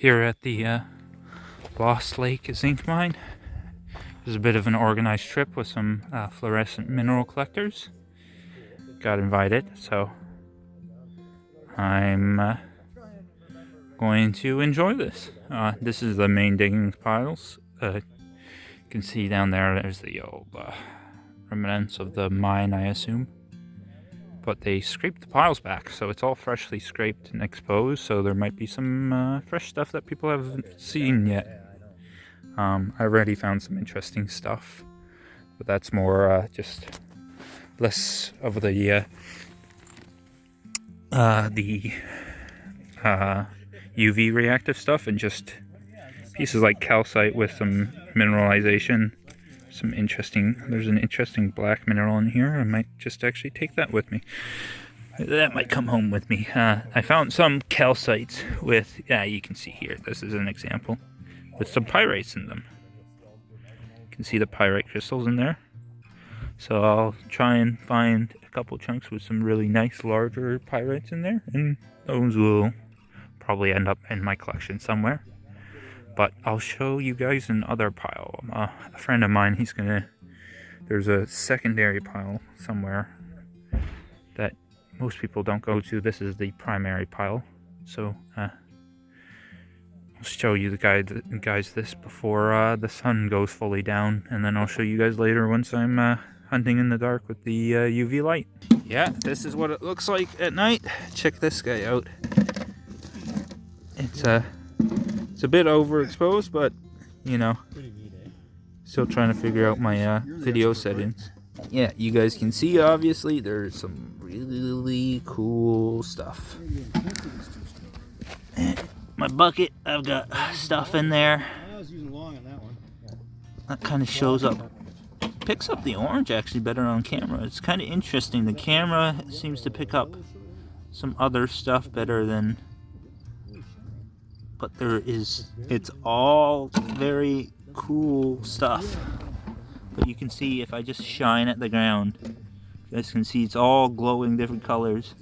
here at the Long Lake Zinc Mine. It was a bit of an organized trip with some fluorescent mineral collectors. Got invited, so I'm going to enjoy this. This is the main digging piles. You can see down there's the old remnants of the mine, I assume. But they scraped the piles back, so it's all freshly scraped and exposed, so there might be some fresh stuff that people haven't seen yet. I already found some interesting stuff, but that's more just less of the UV reactive stuff, and just pieces like calcite with some mineralization. There's an interesting black mineral in here. I might just actually take that with me. That might come home with me. I found some calcites with, you can see here, this is an example, with some pyrites in them. You can see the pyrite crystals in there. So I'll try and find a couple chunks with some really nice larger pyrites in there, and those will probably end up in my collection somewhere. But I'll show you guys another pile. A friend of mine, there's a secondary pile somewhere that most people don't go to. This is the primary pile. So I'll show you guys this before the sun goes fully down, and then I'll show you guys later once I'm hunting in the dark with the UV light. Yeah, this is what it looks like at night. Check this guy out. It's a bit overexposed, but you know, still trying to figure out my video settings. Yeah, you guys can see, obviously there's some really cool stuff. My bucket, I've got stuff in there. That kind of shows up, picks up the orange actually better on camera. It's kind of interesting. The camera seems to pick up some other stuff better than, but it's all very cool stuff. But you can see if I just shine at the ground, you guys can see it's all glowing different colors.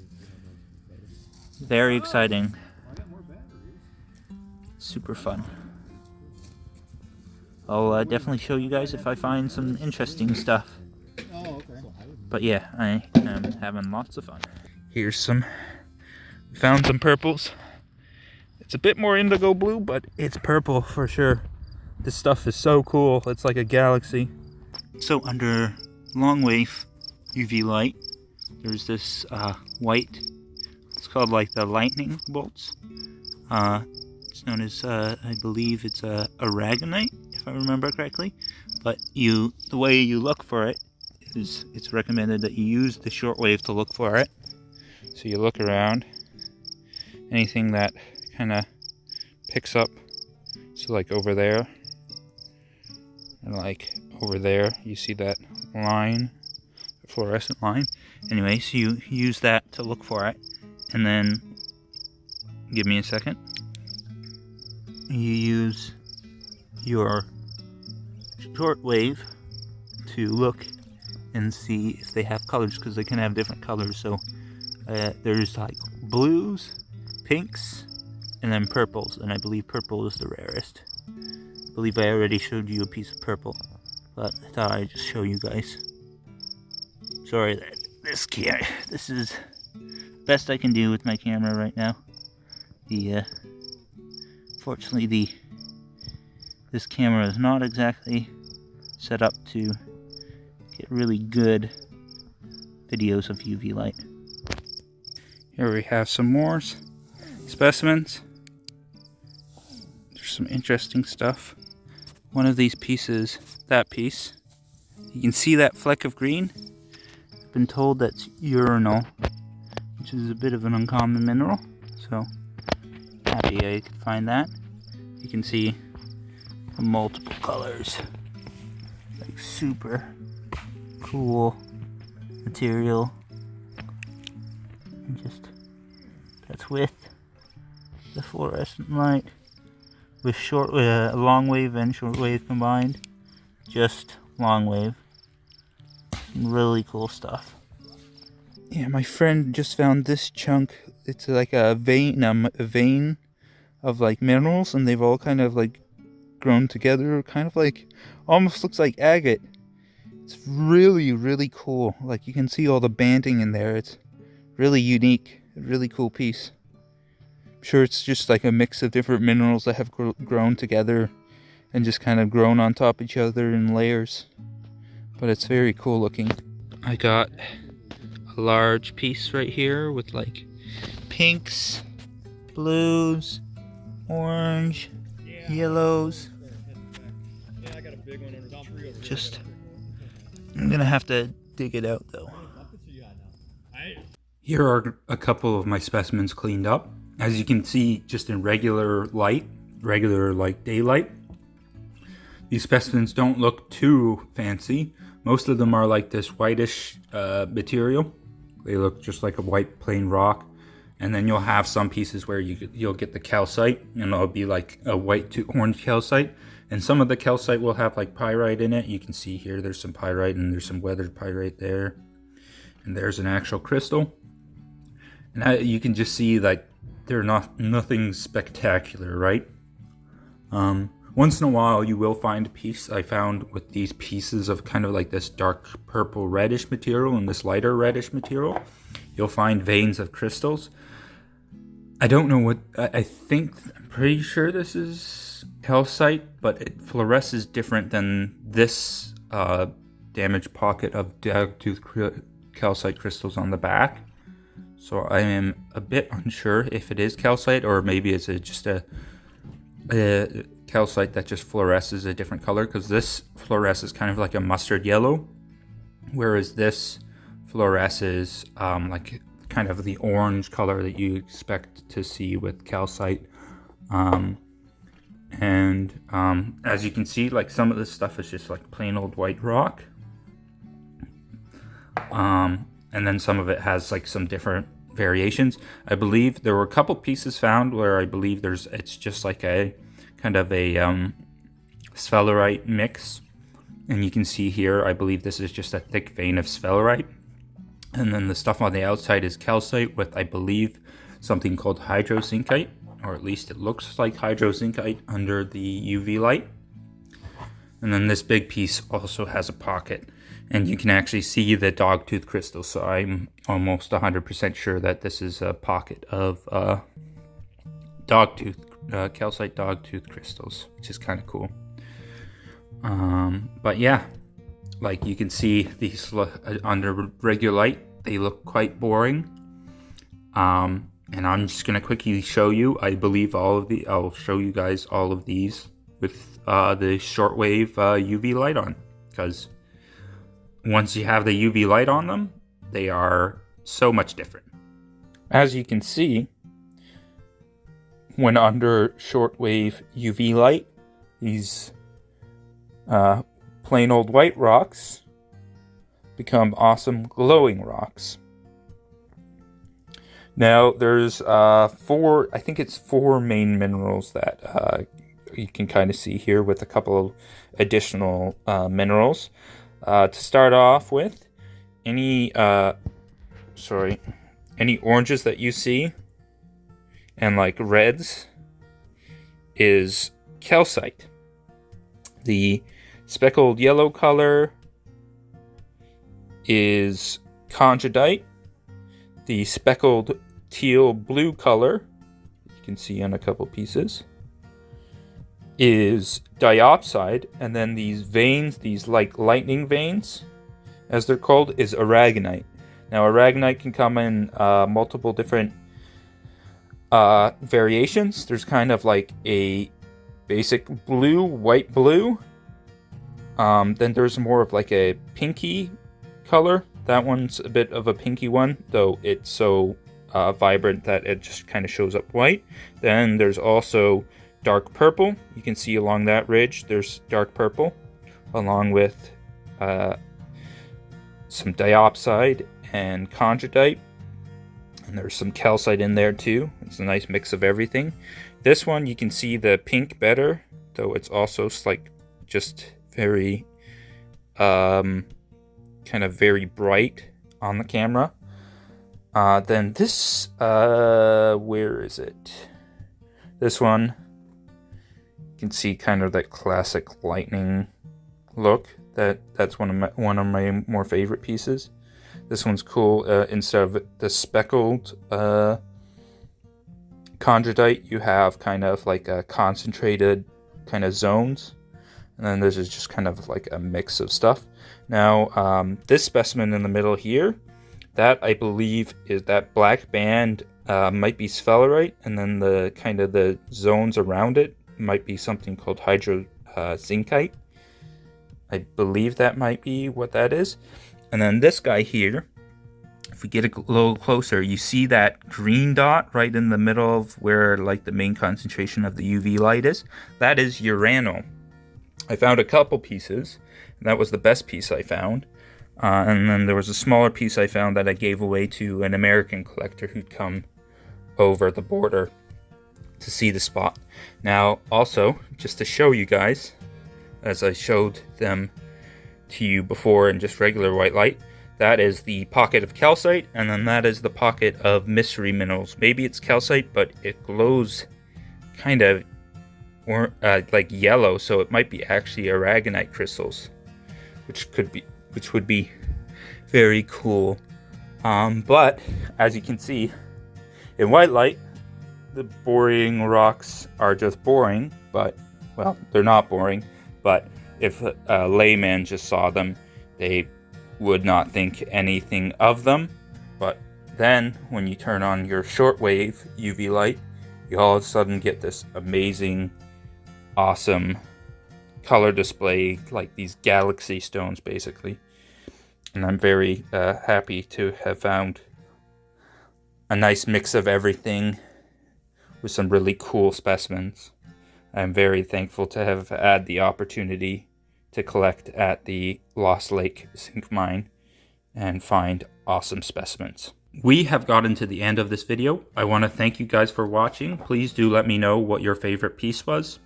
Very exciting. Super fun. I'll definitely show you guys if I find some interesting stuff. But yeah, I am having lots of fun. Found some purples. It's a bit more indigo blue, but it's purple for sure. This stuff is so cool. It's like a galaxy. So under long wave UV light, there's this white, it's called like the lightning bolts. It's known as, I believe it's aragonite, if I remember correctly. But the way you look for it is, it's recommended that you use the shortwave to look for it. So you look around, anything that kind of picks up, so like over there and like over there, you see that line, the fluorescent line. Anyway, so you use that to look for it, and then give me a second, you use your shortwave to look and see if they have colors, because they can have different colors. So there's like blues, pinks, and then purples, and I believe purple is the rarest. I believe I already showed you a piece of purple, but I thought I'd just show you guys. Sorry that this is the best I can do with my camera right now. Fortunately this camera is not exactly set up to get really good videos of UV light. Here we have some more specimens. There's some interesting stuff. One of these pieces, that piece, you can see that fleck of green. I've been told that's urinal, which is a bit of an uncommon mineral, so happy I could find that. You can see the multiple colors, like super cool material, and just that's with the fluorescent light, with long wave and short wave combined. Just long wave. Really cool stuff. Yeah, my friend just found this chunk. It's like a vein of like minerals, and they've all kind of like grown together, kind of like, almost looks like agate. It's really, really cool. Like you can see all the banding in there. It's really unique, a really cool piece. I'm sure it's just like a mix of different minerals that have grown together and just kind of grown on top of each other in layers. But it's very cool looking. I got a large piece right here with like pinks, blues, orange, yellows. Yeah, I got a big one under the tree over Just, I'm gonna have to dig it out though. Here are a couple of my specimens cleaned up. As you can see, just in regular light, regular like daylight, these specimens don't look too fancy. Most of them are like this whitish material. They look just like a white plain rock. And then you'll have some pieces where you'll get the calcite, and it'll be like a white to orange calcite. And some of the calcite will have like pyrite in it. You can see here there's some pyrite, and there's some weathered pyrite there. And there's an actual crystal. And you can just see like they're nothing spectacular, right? Once in a while you will find a piece. I found with these pieces of kind of like this dark purple reddish material and this lighter reddish material, you'll find veins of crystals. I don't know what, I'm pretty sure this is calcite, but it fluoresces different than this damaged pocket of dog-tooth calcite crystals on the back. So I am a bit unsure if it is calcite, or maybe it's just a calcite that just fluoresces a different color, because this fluoresces kind of like a mustard yellow, whereas this fluoresces like kind of the orange color that you expect to see with calcite. As you can see, like some of this stuff is just like plain old white rock. And then some of it has like some different variations. I believe there were a couple pieces found where I believe it's just like a kind of a sphalerite mix. And you can see here, I believe this is just a thick vein of sphalerite. And then the stuff on the outside is calcite with, I believe, something called hydrozincite, or at least it looks like hydrozincite under the UV light. And then this big piece also has a pocket, and you can actually see the dogtooth crystal. So I'm almost 100% sure that this is a pocket of calcite dogtooth crystals, which is kind of cool. But yeah, like you can see these under regular light, they look quite boring. And I'm just gonna quickly show you. I believe I'll show you guys all of these with the shortwave UV light on, because once you have the UV light on them, they are so much different. As you can see, when under shortwave UV light, these plain old white rocks become awesome glowing rocks. Now there's four main minerals that you can kind of see here, with a couple of additional minerals. To start off with, any oranges that you see and like reds is calcite. The speckled yellow color is conjodite. The speckled teal blue color, you can see on a couple pieces, is diopside. And then these veins, these like lightning veins, as they're called, is aragonite. Now aragonite can come in multiple different variations. There's kind of like a basic blue, white blue. Then there's more of like a pinky color. That one's a bit of a pinky one, though it's so vibrant that it just kind of shows up white. Then there's also dark purple. You can see along that ridge there's dark purple, along with some diopside and conjodite. And there's some calcite in there too. It's a nice mix of everything. This one you can see the pink better, though it's also like just very kind of very bright on the camera. Then this, where is it? This one, you can see kind of that classic lightning look. That's one of my more favorite pieces. This one's cool. Instead of the speckled chondrodite, you have kind of like a concentrated kind of zones, and then this is just kind of like a mix of stuff. Now, this specimen in the middle here, that I believe is that black band might be sphelerite, and then the kind of the zones around it might be something called zincite. I believe that might be what that is. And then this guy here, if we get a little closer, you see that green dot right in the middle of where like the main concentration of the UV light is? That is urano. I found a couple pieces, and that was the best piece I found. And then there was a smaller piece I found that I gave away to an American collector who'd come over the border to see the spot. Now, also, just to show you guys, as I showed them to you before in just regular white light, that is the pocket of calcite, and then that is the pocket of mystery minerals. Maybe it's calcite, but it glows kind of like yellow, so it might be actually aragonite crystals, which would be very cool. But as you can see, in white light, the boring rocks are just boring, but, well, they're not boring, but if a layman just saw them, they would not think anything of them. But then when you turn on your shortwave UV light, you all of a sudden get this amazing, awesome color display, like these galaxy stones basically. And I'm very happy to have found a nice mix of everything with some really cool specimens. I'm very thankful to have had the opportunity to collect at the Long Lake Zinc Mine and find awesome specimens. We have gotten to the end of this video. I want to thank you guys for watching. Please do let me know what your favorite piece was.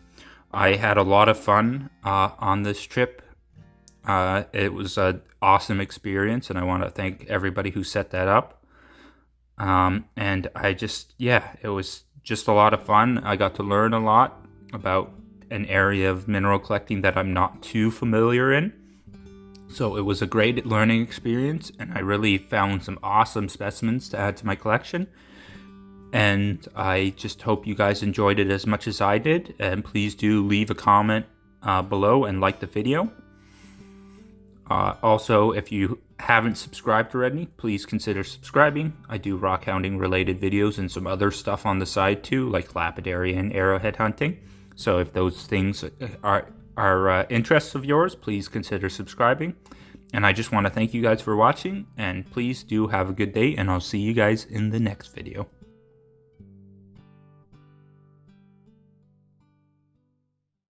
I had a lot of fun on this trip. It was an awesome experience, and I want to thank everybody who set that up. And it was just a lot of fun. I got to learn a lot about an area of mineral collecting that I'm not too familiar in. So it was a great learning experience, and I really found some awesome specimens to add to my collection. And I just hope you guys enjoyed it as much as I did. And please do leave a comment below and like the video. Also, if you haven't subscribed already, please consider subscribing. I do rockhounding related videos and some other stuff on the side too, like lapidary and arrowhead hunting. So if those things are interests of yours, please consider subscribing. And I just want to thank you guys for watching, and please do have a good day, and I'll see you guys in the next video.